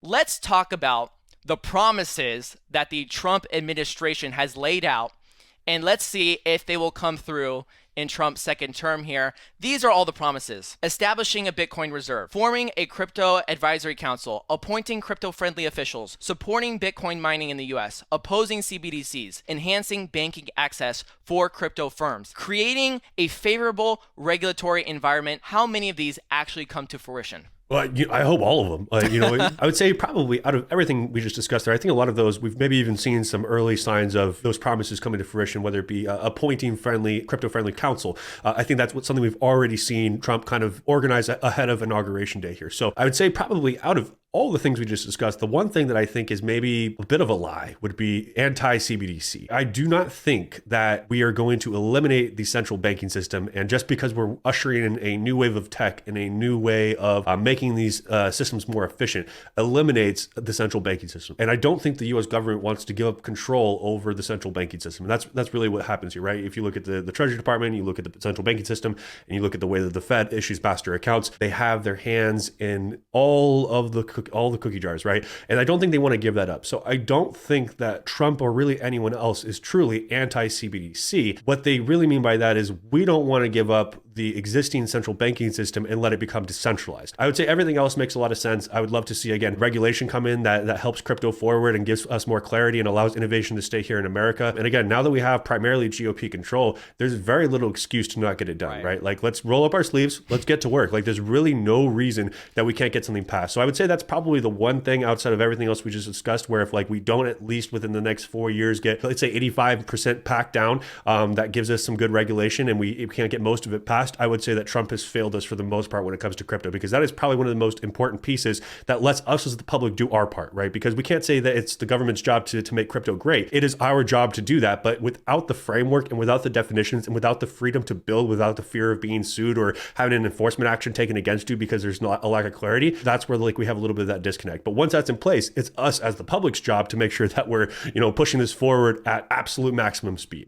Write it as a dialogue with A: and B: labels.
A: let's talk about the promises that the Trump administration has laid out, and let's see if they will come through in Trump's second term here. These are all the promises. Establishing a Bitcoin reserve, forming a crypto advisory council, appointing crypto-friendly officials, supporting Bitcoin mining in the US, opposing CBDCs, enhancing banking access for crypto firms, creating a favorable regulatory environment. How many of these actually come to fruition?
B: Well, I hope all of them. I would say probably out of everything we just discussed there, I think a lot of those, we've maybe even seen some early signs of those promises coming to fruition, whether it be appointing crypto-friendly council. I think that's something we've already seen Trump kind of organize ahead of Inauguration Day here. So I would say probably out of all the things we just discussed, the one thing that I think is maybe a bit of a lie would be anti-CBDC. I do not think that we are going to eliminate the central banking system, and just because we're ushering in a new wave of tech and a new way of making these systems more efficient, eliminates the central banking system. And I don't think the U.S. government wants to give up control over the central banking system. And that's really what happens here, right? If you look at the Treasury Department, you look at the central banking system, and you look at the way that the Fed issues master accounts, they have their hands in all the cookie jars, right? And I don't think they want to give that up. So I don't think that Trump or really anyone else is truly anti-CBDC. What they really mean by that is we don't want to give up the existing central banking system and let it become decentralized. I would say everything else makes a lot of sense. I would love to see, again, regulation come in that helps crypto forward and gives us more clarity and allows innovation to stay here in America. And again, now that we have primarily GOP control, there's very little excuse to not get it done, right? Like, let's roll up our sleeves, let's get to work. Like, there's really no reason that we can't get something passed. So I would say that's probably the one thing outside of everything else we just discussed, where if like we don't at least within the next 4 years get, let's say 85% packed down, that gives us some good regulation and we can't get most of it passed, I would say that Trump has failed us for the most part when it comes to crypto, because that is probably one of the most important pieces that lets us as the public do our part, right? Because we can't say that it's the government's job to make crypto great. It is our job to do that, but without the framework and without the definitions and without the freedom to build, without the fear of being sued or having an enforcement action taken against you because there's not a lack of clarity, that's where like we have a little bit of that disconnect. But once that's in place, it's us as the public's job to make sure that we're, pushing this forward at absolute maximum speed.